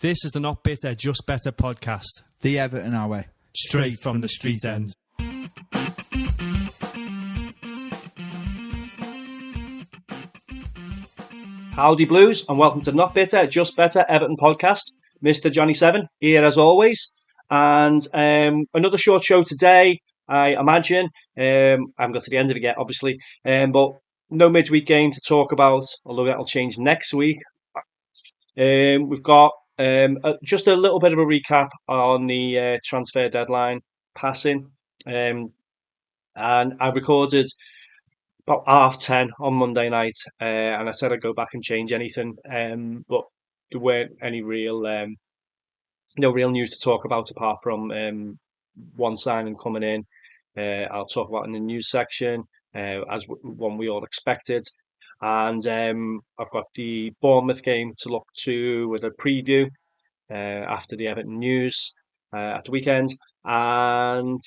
This is the Not Bitter, Just Better podcast. The Everton our way. Straight from the street end. Howdy Blues, and welcome to Not Bitter, Just Better Everton podcast. Mr. Johnny Seven here as always, and another short show today. I imagine I haven't got to the end of it yet, obviously, but no midweek game to talk about. Although that'll change next week. We've got just a little bit of a recap on the transfer deadline passing, and I recorded about 10:30 on Monday night, and I said I'd go back and change anything, but there weren't any no real news to talk about apart from one signing coming in. I'll talk about in the news section, as one we all expected, and I've got the Bournemouth game to look to with a preview after the Everton news at the weekend, and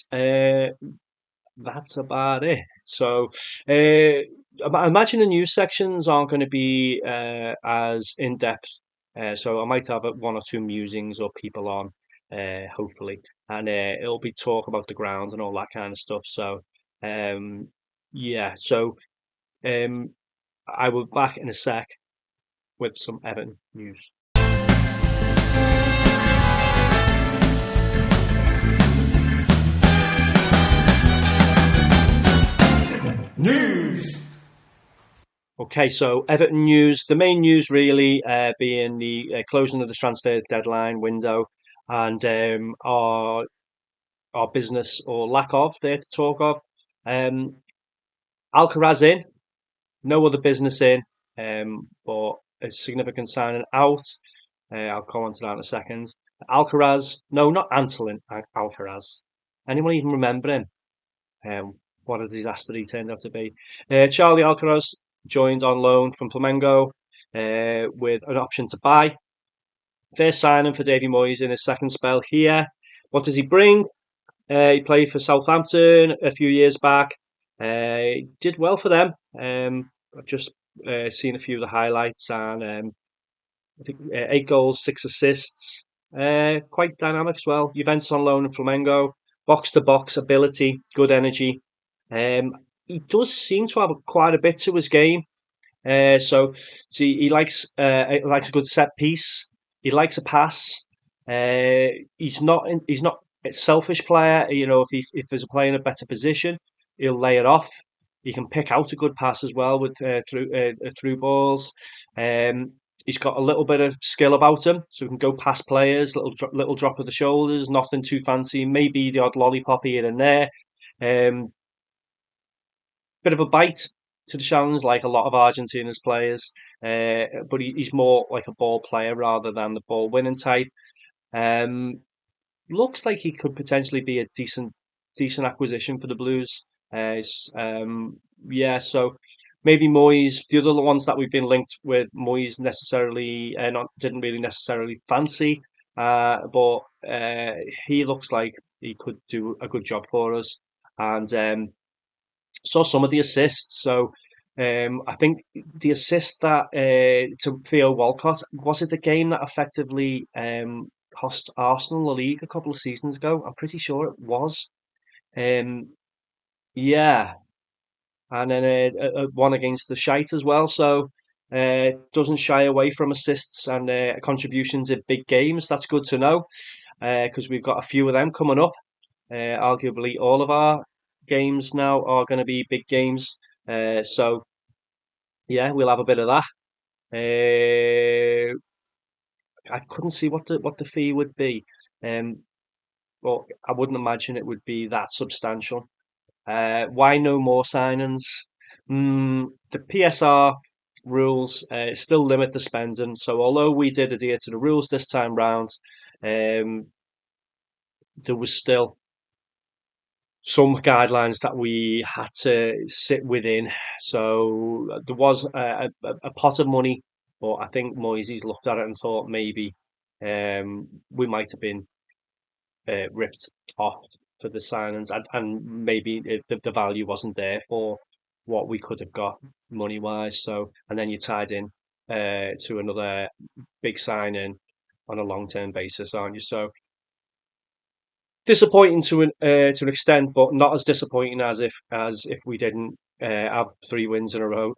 that's about it. So I imagine the news sections aren't going to be as in-depth, so I might have one or two musings or people on, hopefully, and it'll be talk about the ground and all that kind of stuff. So yeah, so I will be back in a sec with some Everton news. News! Okay, so Everton news. The main news really being the closing of the transfer deadline window, and our business or lack of there to talk of. Alcaraz in, no other business in, but a significant signing out. I'll come on to that in a second. Alcaraz, no, not Antolin Alcaraz. Anyone even remember him? What a disaster he turned out to be. Charlie Alcaraz joined on loan from Flamengo with an option to buy. First signing for Davy Moyes in his second spell here. What does he bring? He played for Southampton a few years back. Did well for them. I've just seen a few of the highlights, and I think 8 goals, 6 assists. Quite dynamic as well. Juventus on loan in Flamengo. Box-to-box ability, good energy. He does seem to have quite a bit to his game. So see, he likes a good set piece. He likes a pass. He's not a selfish player. You know, if there's a player in a better position, he'll lay it off. He can pick out a good pass as well with through balls. He's got a little bit of skill about him, so he can go past players. Little drop of the shoulders, nothing too fancy. Maybe the odd lollipop here and there. Bit of a bite to the challenge, like a lot of Argentina's players, but he's more like a ball player rather than the ball winning type. Looks like he could potentially be a decent acquisition for the Blues. Yeah, so maybe Moyes. The other ones that we've been linked with, Moyes necessarily didn't really necessarily fancy, but he looks like he could do a good job for us, and. Saw some of the assists, so I think the assist that to Theo Walcott, was it the game that effectively cost Arsenal the league a couple of seasons ago? I'm pretty sure it was. Yeah, and then one against the Shite as well. So doesn't shy away from assists and contributions in big games. That's good to know, because we've got a few of them coming up. Arguably, all of our games now are going to be big games, so yeah, we'll have a bit of that. I couldn't see what the fee would be, but I wouldn't imagine it would be that substantial. Why no more signings? The PSR rules still limit the spending, so although we did adhere to the rules this time round, there was still some guidelines that we had to sit within. So there was a pot of money, but I think Moyes looked at it and thought maybe we might have been ripped off for the signings, and maybe the value wasn't there for what we could have got money wise. So, and then you tied in to another big signing on a long-term basis, aren't you? So disappointing to an extent, but not as disappointing as if we didn't have 3 wins in a row.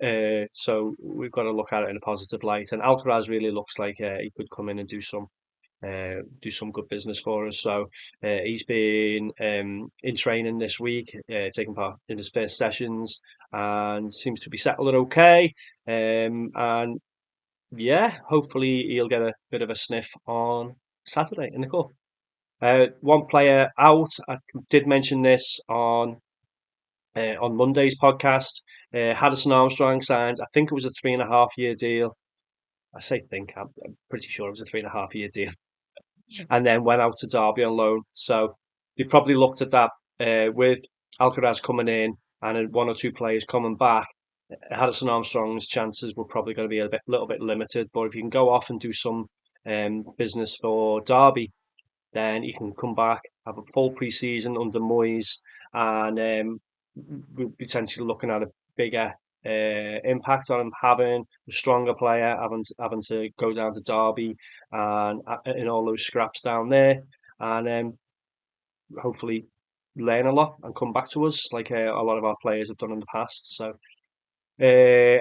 So we've got to look at it in a positive light. And Alcaraz really looks like he could come in and do some good business for us. So he's been in training this week, taking part in his first sessions, and seems to be settling okay. And yeah, hopefully he'll get a bit of a sniff on Saturday in the cup. One player out. I did mention this on Monday's podcast. Haddison Armstrong signed. I think it was a 3.5 year deal. I say think. I'm pretty sure it was a 3.5 year deal, and then went out to Derby on loan. So they probably looked at that with Alcaraz coming in and one or two players coming back. Haddison Armstrong's chances were probably going to be little bit limited. But if you can go off and do some business for Derby, then he can come back, have a full pre-season under Moyes, and we're potentially looking at a bigger impact on him, having a stronger player, having to go down to Derby and in all those scraps down there, and hopefully learn a lot and come back to us like a lot of our players have done in the past. So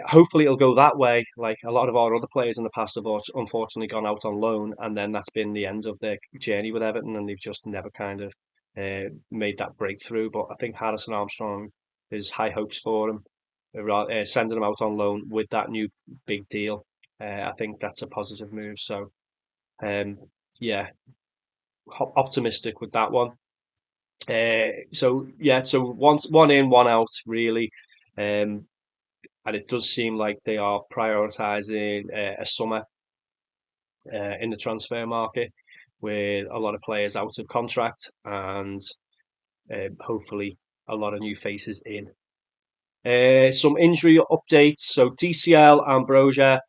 hopefully it'll go that way. Like a lot of our other players in the past have unfortunately gone out on loan, and then that's been the end of their journey with Everton, and they've just never kind of made that breakthrough. But I think Harrison Armstrong, there's high hopes for him. Sending him out on loan with that new big deal, I think that's a positive move. So um, yeah, optimistic with that one. So yeah, so one in, one out, really. Um, and it does seem like they are prioritising a summer in the transfer market with a lot of players out of contract and hopefully a lot of new faces in. Some injury updates. So DCL and Broja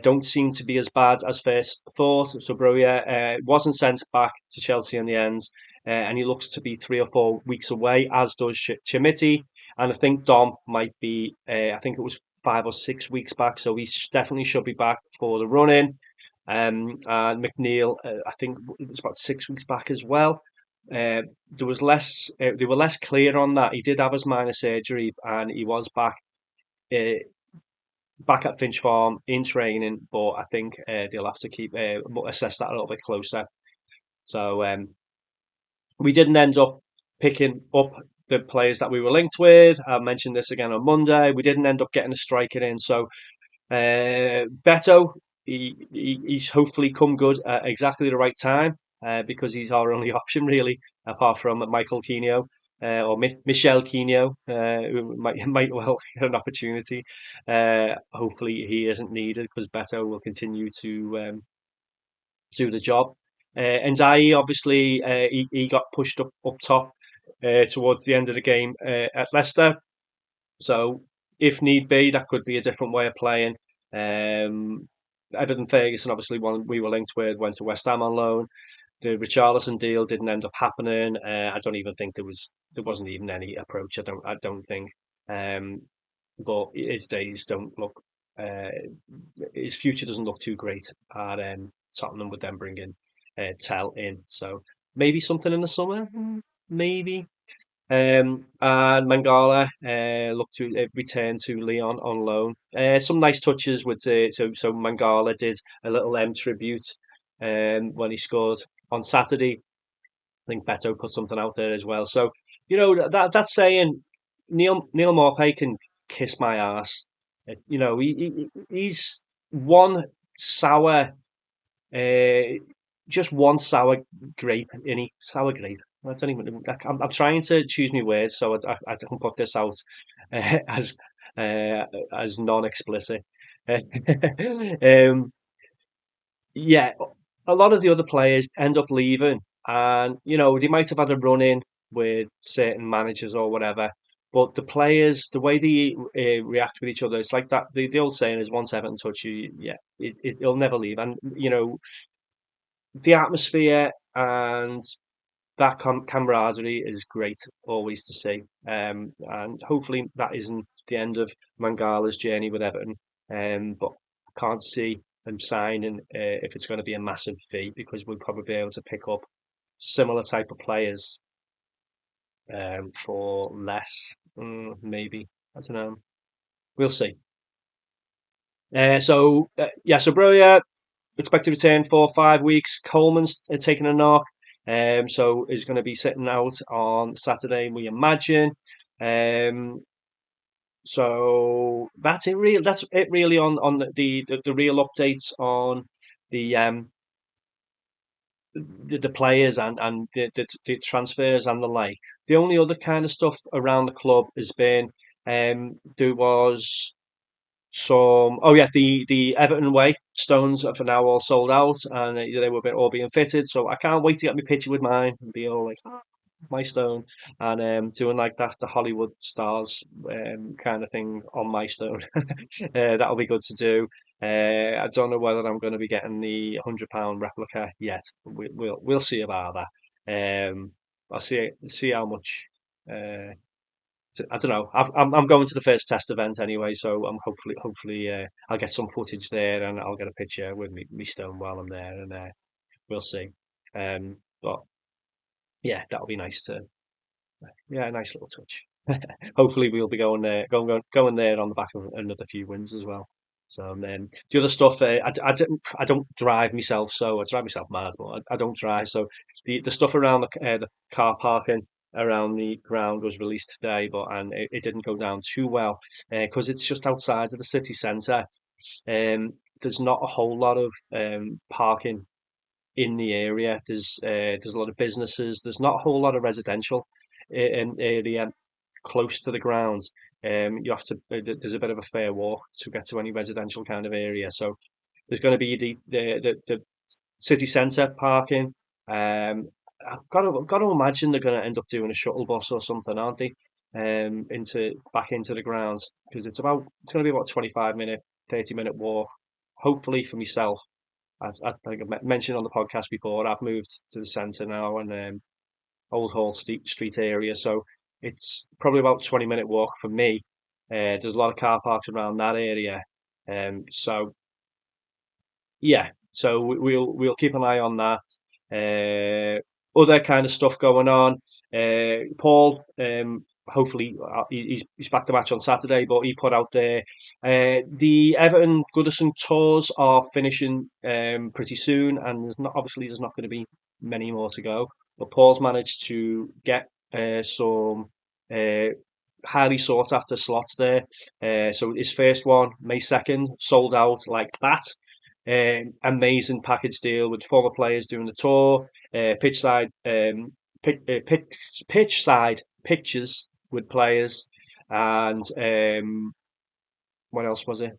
don't seem to be as bad as first thought. So Broja wasn't sent back to Chelsea in the end, and he looks to be 3 or 4 weeks away, as does Chimiti. And I think Dom might be, I think it was 5 or 6 weeks back, so he definitely should be back for the run-in. And McNeil, I think it was about 6 weeks back as well. There was less. They were less clear on that. He did have his minor surgery, and he was uh, back at Finch Farm in training. But I think they'll have to keep assess that a little bit closer. So we didn't end up picking up the players that we were linked with. I mentioned this again on Monday. We didn't end up getting a striker in. So Beto, he's hopefully come good at exactly the right time because he's our only option really, apart from Michael Quino or Michel Quino, who might well get an opportunity. Hopefully he isn't needed because Beto will continue to do the job. And Dai, obviously, he got pushed up top towards the end of the game at Leicester. So if need be, that could be a different way of playing. Um, Everton Ferguson, obviously, one we were linked with, went to West Ham on loan. The Richarlison deal didn't end up happening. I don't even think there wasn't even any approach. I don't think. Um, but his days don't look. Uh, his future doesn't look too great at Tottenham with them bringing Tell in. So maybe something in the summer, maybe. And Mangala looked to return to Leon on loan. Some nice touches with so Mangala did a little tribute when he scored on Saturday. I think Beto put something out there as well. So that's saying Neil Maupay can kiss my ass. He's one sour uh, just one sour grape, any sour grape. I don't even. I'm trying to choose my words so I can put this out uh, as as non-explicit. um, yeah, a lot of the other players end up leaving, and they might have had a run in with certain managers or whatever. But the players, the way they react with each other, it's like that. The old saying is, "Once Everton touch you, yeah, it'll never leave." And the atmosphere and that camaraderie is great always to see. And hopefully that isn't the end of Mangala's journey with Everton. But I can't see and signing if it's going to be a massive fee, because we'll probably be able to pick up similar type of players for less, maybe. I don't know. We'll see. So Broja expected to return 4 or 5 weeks. Coleman's taking a knock, so is going to be sitting out on Saturday, we imagine. Um, so that's it. Real. That's it. Really on the real updates on the the players and the transfers and the like. The only other kind of stuff around the club has been there was some. Oh yeah, the Everton away stones are for now all sold out, and they were all being fitted. So I can't wait to get my picture with mine and be all like, "Ah, my stone," and doing like that the Hollywood stars kind of thing on my stone. That'll be good to do. I don't know whether I'm going to be getting the £100 replica yet. We'll see about that. I'll see how much. Uh, I don't know. I'm going to the first test event anyway, so I'm hopefully I'll get some footage there and I'll get a picture with me stone while I'm there, and we'll see. But yeah, that'll be nice to yeah, a nice little touch. Hopefully, we'll be going there on the back of another few wins as well. So the other stuff, I don't drive myself, so I drive myself mad, but I don't drive. So the stuff around the car parking around the ground was released today, but and it didn't go down too well because it's just outside of the city centre. There's not a whole lot of parking in the area. There's a lot of businesses. There's not a whole lot of residential in area close to the ground. You have to. There's a bit of a fair walk to get to any residential kind of area. So there's going to be the city centre parking. I've got to imagine they're going to end up doing a shuttle bus or something, aren't they? Into back into the grounds, because it's going to be about 25 minute, 30 minute walk. Hopefully for myself. I think I've mentioned on the podcast before, I've moved to the centre now and Old Hall Street area, so it's probably about 20 minute walk for me. There's a lot of car parks around that area, so yeah, so we'll keep an eye on that. Other kind of stuff going on. Paul, hopefully he's back to match on Saturday, but he put out there the Everton Goodison tours are finishing pretty soon, and there's not going to be many more to go. But Paul's managed to get some uh, highly sought after slots there. So his first one, May 2nd, sold out like that. Amazing package deal with former players doing the tour, pitch side, pitch side pictures with players, and what else was it?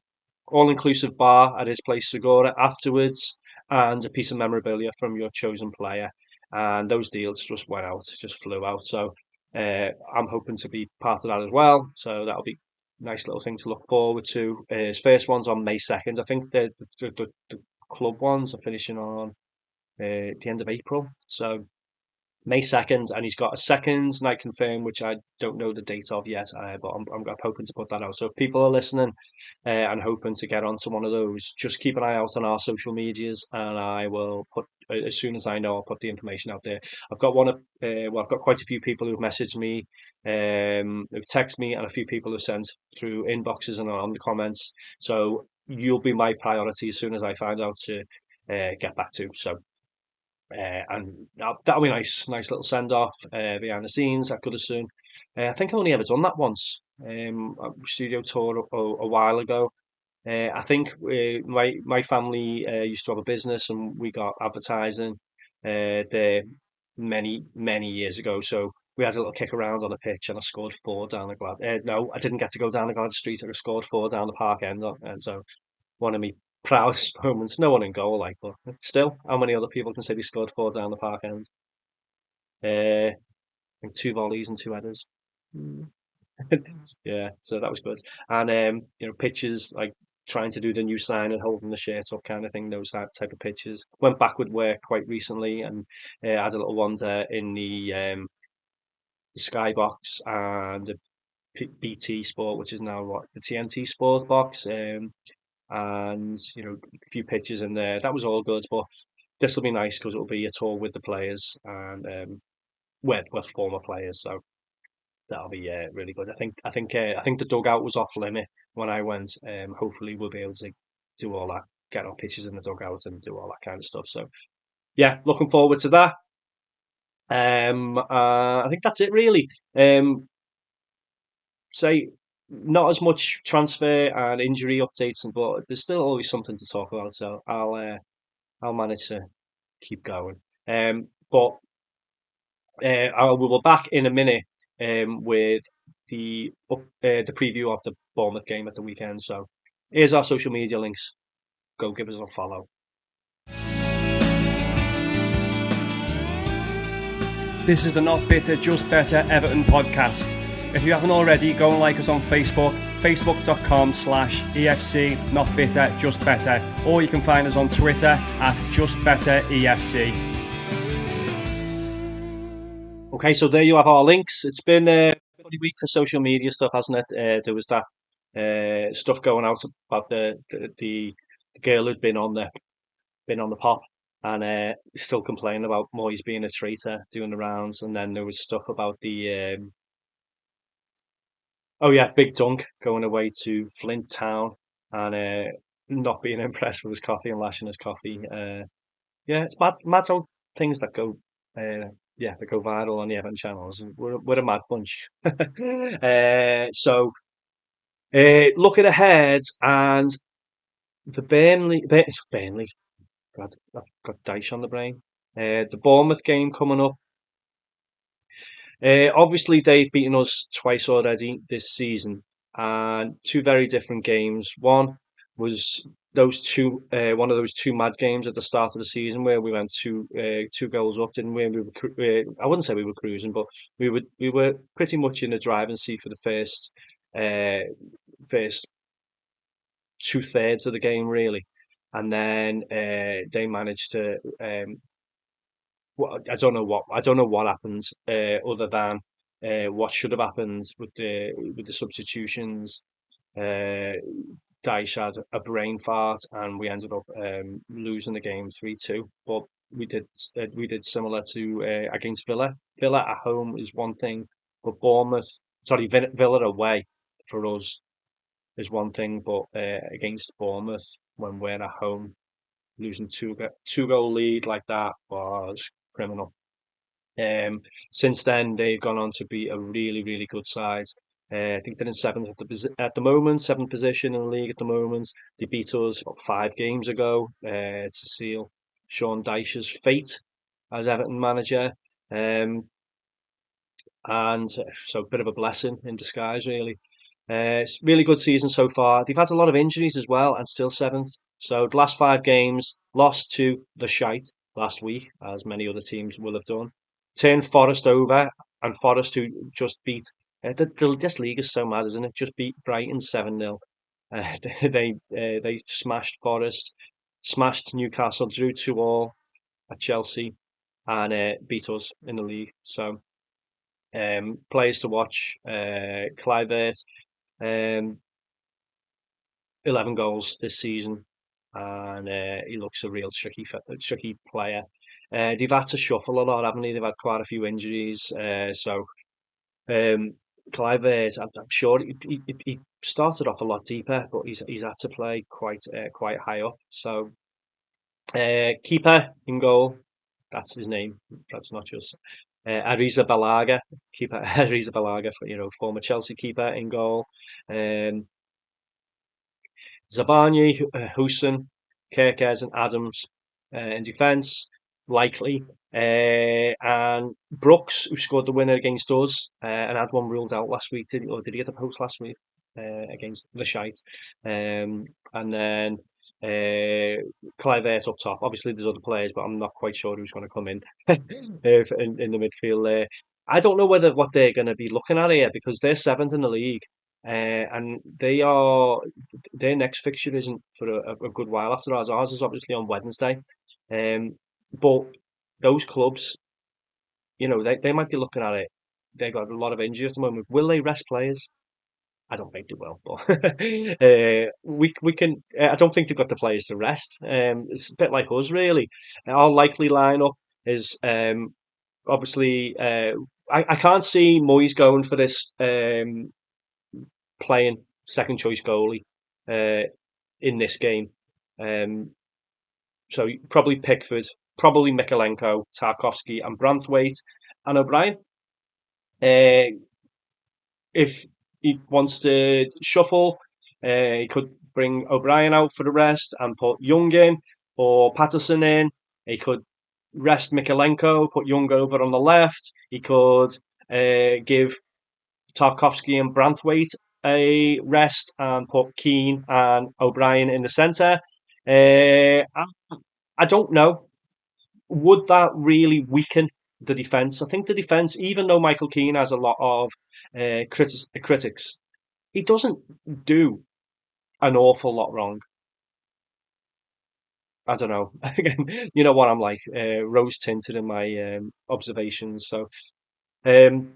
All inclusive bar at his place, Segura, afterwards, and a piece of memorabilia from your chosen player. And those deals just went out, just flew out. So I'm hoping to be part of that as well. So that'll be a nice little thing to look forward to. His first one's on May 2nd. I think the club ones are finishing on the end of April. So May 2nd, and he's got a second night confirmed, which I don't know the date of yet, but I'm hoping to put that out. So if people are listening and hoping to get onto one of those, just keep an eye out on our social medias, and I will put as soon as I know, I'll put the information out there. I've got I've got quite a few people who've messaged me, who've texted me, and a few people who've sent through inboxes and on the comments. So you'll be my priority as soon as I find out to get back to. So. And that'll be nice little send off behind the scenes at Goodison. I think I've only ever done that once. A studio tour a while ago. I think my family used to have a business and we got advertising there many years ago. So we had a little kick around on the pitch and I scored four down the Glad. No, I didn't get to go down the Glad Street. I scored four down the park end, and so one of my proudest moments. No one in goal, like, but still, how many other people can say they scored four down the park end? I think two volleys and two headers. Mm. Yeah, so that was good. And pictures like trying to do the new sign and holding the shirt up kind of thing. Those type of pictures. Went back with work quite recently and had a little wander in the Skybox and the BT Sport, which is now what the TNT Sport box. and a few pictures in there. That was all good, but this will be nice because it'll be a tour with the players and with former players. So that'll be really good. I think the dugout was off limit when I went. Hopefully we'll be able to do all that, get our pictures in the dugout and do all that kind of stuff. So yeah, looking forward to that. I think that's it really. Say not as much transfer and injury updates, but there's still always something to talk about. So I'll manage to keep going. But we'll be back in a minute with the preview of the Bournemouth game at the weekend. So here's our social media links. Go give us a follow. This is the Not Bitter, Just Better Everton podcast. If you haven't already, go and like us on Facebook, facebook.com/EFC Not Bitter, Just Better, or you can find us on Twitter at Just Better EFC. Okay, so there you have our links. It's been a bloody week for social media stuff, hasn't it? There was that stuff going out about the girl who'd been on the pop and still complaining about Moyes being a traitor, doing the rounds, and then there was stuff about the oh yeah, Big Dunk going away to Flint Town and not being impressed with his coffee and lashing his coffee. Yeah, it's mad how things that go that go viral on the Everton channels. We're a mad bunch. So looking ahead and the Burnley. God, I've got Dyche on the brain. The Bournemouth game coming up. Obviously, they've beaten us twice already this season, and two very different games. One was one of those two mad games at the start of the season where we went two goals up, didn't we? And I wouldn't say we were cruising, but we were pretty much in the driving seat for the uh, first 2/3 of the game, really, and then they managed to I don't know what happened other than what should have happened with the substitutions. Uh, Dyche had a brain fart, and we ended up losing the game 3-2. But we did similar to against Villa. Villa at home is one thing, but Villa away for us is one thing, but against Bournemouth when we're at home, losing two goal lead like that was criminal. Since then, they've gone on to be a really, really good side. I think they're in seventh at the moment, seventh position in the league at the moment. They beat us about 5 games ago to seal Sean Dyche's fate as Everton manager. Um, and so a bit of a blessing in disguise, really. It's a really good season so far. They've had a lot of injuries as well, and still seventh. So the last 5 games, lost to the shite last week, as many other teams will have done. Turned Forest over, and Forest, who just beat this league is so mad, isn't it? Just beat Brighton 7-0. They smashed Forest, smashed Newcastle, drew 2-2 at Chelsea, and beat us in the league. So players to watch: Clivert, 11 goals this season, and he looks a real tricky player. They've had to shuffle a lot, haven't they? They've had quite a few injuries, so um, Clivert, I'm sure he started off a lot deeper, but he's had to play quite high up. So keeper in goal, that's his name. That's not just Ariza Balaga, keeper Ariza Balaga, former Chelsea keeper in goal. Um, Zabani, Houston, Kerkez, and Adams in defence, likely. And Brooks, who scored the winner against us and had one ruled out last week, did he get the post last week against the shite? And then Clivert up top. Obviously, there's other players, but I'm not quite sure who's going to come in in the midfield there. I don't know what they're going to be looking at here because they're seventh in the league. And their next fixture isn't for a good while after ours. Ours is obviously on Wednesday. But those clubs, they might be looking at it. They've got a lot of injuries at the moment. Will they rest players? I don't think they will, but we can. I don't think they've got the players to rest. It's a bit like us, really. Our likely lineup is obviously. I can't see Moyes going for this playing second choice goalie uh, in this game. Um, so probably Pickford, probably Mikalenko, Tarkovsky, and Branthwaite and O'Brien. Uh, if he wants to shuffle, he could bring O'Brien out for the rest and put Young in, or Patterson in. He could rest Mikalenko, put Young over on the left. He could give Tarkovsky and Branthwaite a rest and put Keane and O'Brien in the centre. I don't know. Would that really weaken the defence? I think the defence, even though Michael Keane has a lot of critics, he doesn't do an awful lot wrong. I don't know. Again, you know what I'm like, rose tinted in my observations. So um,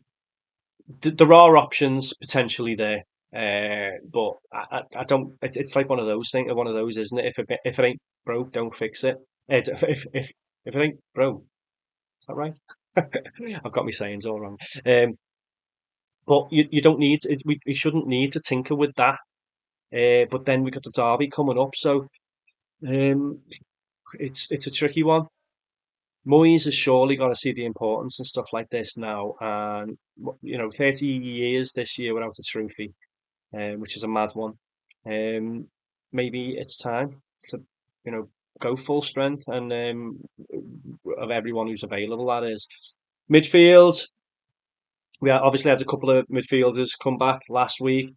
there are options potentially there, but I don't. It's like one of those things. One of those, isn't it? If it ain't broke, don't fix it. If it ain't broke, is that right? I've got my sayings all wrong. Um, but you don't need it. We shouldn't need to tinker with that. But then we got the derby coming up, so um, it's a tricky one. Moyes has surely got to see the importance and stuff like this now, and 30 years this year without a trophy, which is a mad one. Um, Maybe it's time to, you know, go full strength and of everyone who's available. That is midfield. We obviously had a couple of midfielders come back last week.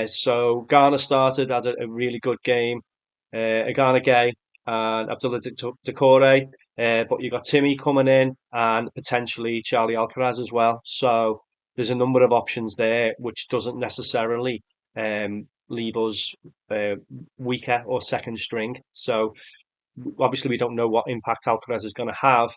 So Garner started, had a really good game. Agana Gay and Abdullah Decore. But you've got Timmy coming in and potentially Charlie Alcaraz as well. So there's a number of options there, which doesn't necessarily leave us uh, weaker or second string. So obviously we don't know what impact Alcaraz is going to have,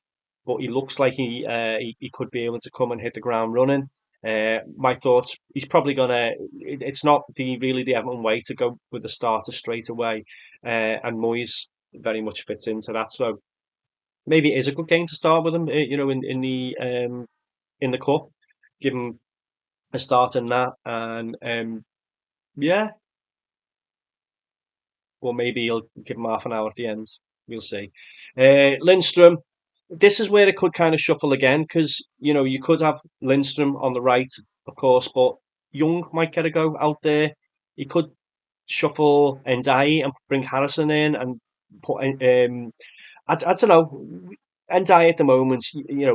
but he looks like he could be able to come and hit the ground running. My thoughts, he's probably gonna. It's not really the Everton way to go with the starter straight away, and Moyes very much fits into that. So maybe it is a good game to start with him. In the cup, give him a start in that, and yeah, or maybe he'll give him half an hour at the end. We'll see. Lindstrom, this is where it could kind of shuffle again because you could have Lindstrom on the right, of course, but Young might get a go out there. He could shuffle Ndiaye and bring Harrison in and put in. I don't know. Ndiaye at the moment,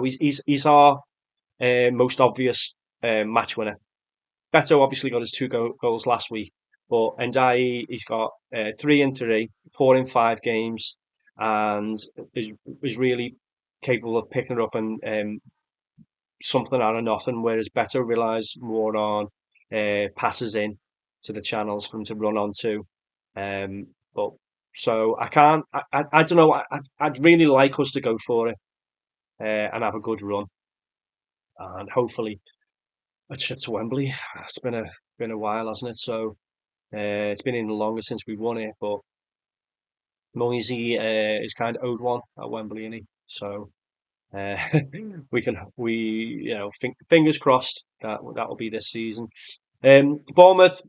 he's our most obvious match winner. Beto obviously got his two goals last week, but Ndiaye he's got 3 in 3, 4 in 5 games, and is really capable of picking up and something out of nothing. Whereas Beto relies more on passes in to the channels for him to run onto. But so I can't. I don't know. I'd really like us to go for it and have a good run, and hopefully a trip to Wembley. It's been a while, hasn't it? So it's been in longer since we won it, but Moisey is kind of owed one at Wembley, is he? So uh, we fingers crossed that will be this season. Bournemouth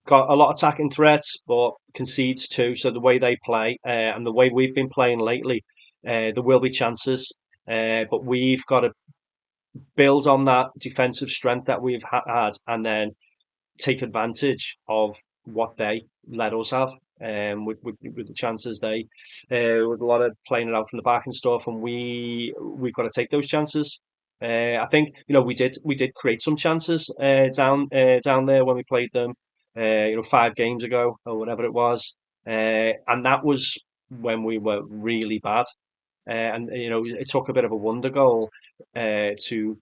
got a lot of attacking threats, but concedes too. So the way they play and the way we've been playing lately, there will be chances, but we've got to build on that defensive strength that we've had, and then take advantage of what they let us have with the chances with a lot of playing it out from the back and stuff, and we've got to take those chances. I think we did create some chances down there when we played them 5 games ago or whatever it was, and that was when we were really bad. And it took a bit of a wonder goal to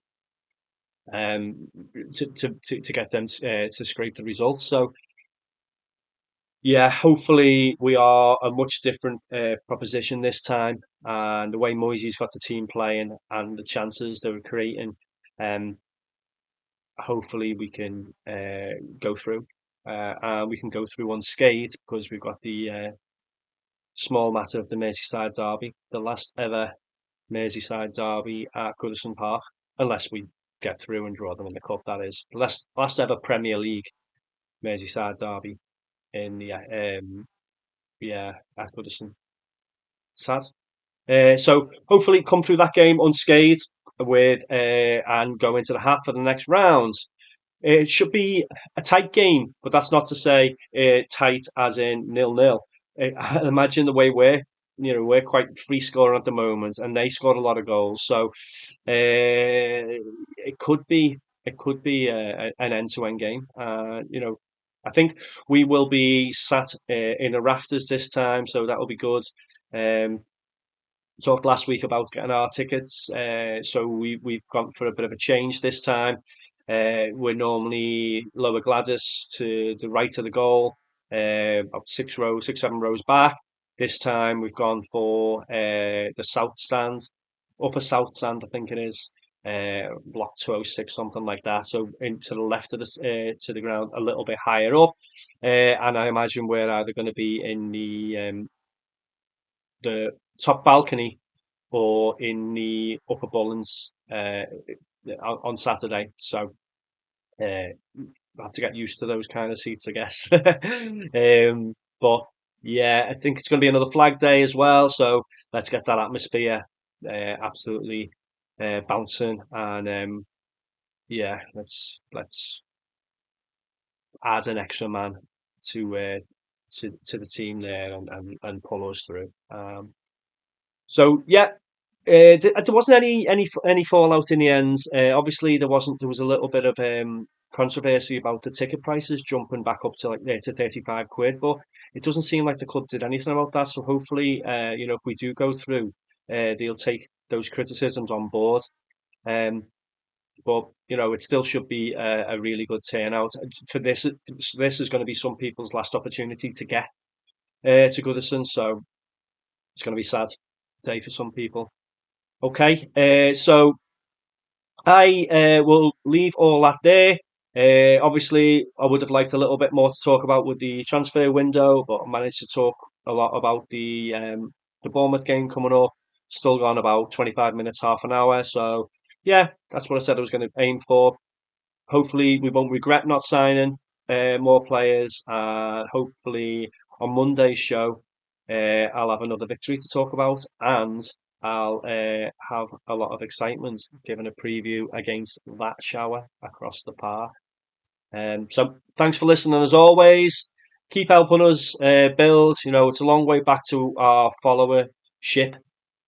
um, to get them to scrape the results. So yeah, hopefully we are a much different proposition this time, and the way Moisey's got the team playing and the chances they were creating, hopefully we can go through. and we can go through unscathed because we've got the small matter of the Merseyside derby, the last ever Merseyside derby at Goodison Park, unless we get through and draw them in the cup. That is the last ever Premier League Merseyside derby in the at Goodison. Sad. So hopefully come through that game unscathed with and go into the hat for the next round. It should be a tight game, but that's not to say tight as in 0-0. I imagine the way we're quite free scoring at the moment, and they scored a lot of goals, so it could be an end-to-end game. I think we will be sat in the rafters this time, so that will be good. Um, Talked last week about getting our tickets, so we've gone for a bit of a change this time. We're normally Lower Gladys to the right of the goal, about 7 rows back. This time we've gone for the south stand, upper south stand, I think it is, block 206, something like that. So into the left of to the ground, a little bit higher up, and I imagine we're either going to be in the top balcony or in the upper Bullens on Saturday. So I have to get used to those kind of seats, I guess. But yeah, I think it's going to be another flag day as well. So let's get that atmosphere absolutely bouncing, and yeah, let's add an extra man to to the team there and pull us through. So yeah, there wasn't any fallout in the end. Obviously, there was a little bit of controversy about the ticket prices jumping back up to to 35 quid, but it doesn't seem like the club did anything about that. So hopefully, if we do go through, they'll take those criticisms on board. Um, but it still should be a really good turnout for this. This is going to be some people's last opportunity to get to Goodison, so it's going to be a sad day for some people. Okay, so I will leave all that there. Obviously, I would have liked a little bit more to talk about with the transfer window, but I managed to talk a lot about the Bournemouth game coming up. Still gone about 25 minutes, half an hour. So yeah, that's what I said I was going to aim for. Hopefully, we won't regret not signing more players. Hopefully, on Monday's show, I'll have another victory to talk about, and I'll have a lot of excitement giving a preview against that shower across the park. So thanks for listening as always. Keep helping us build. It's a long way back to our followership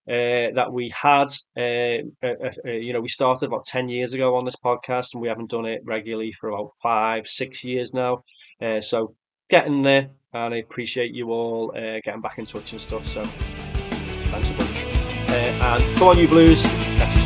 that we had. We started about 10 years ago on this podcast, and we haven't done it regularly for about 5-6 years now. So getting there, and I appreciate you all getting back in touch and stuff. So thanks a bunch. And come on, you Blues. Catch you soon.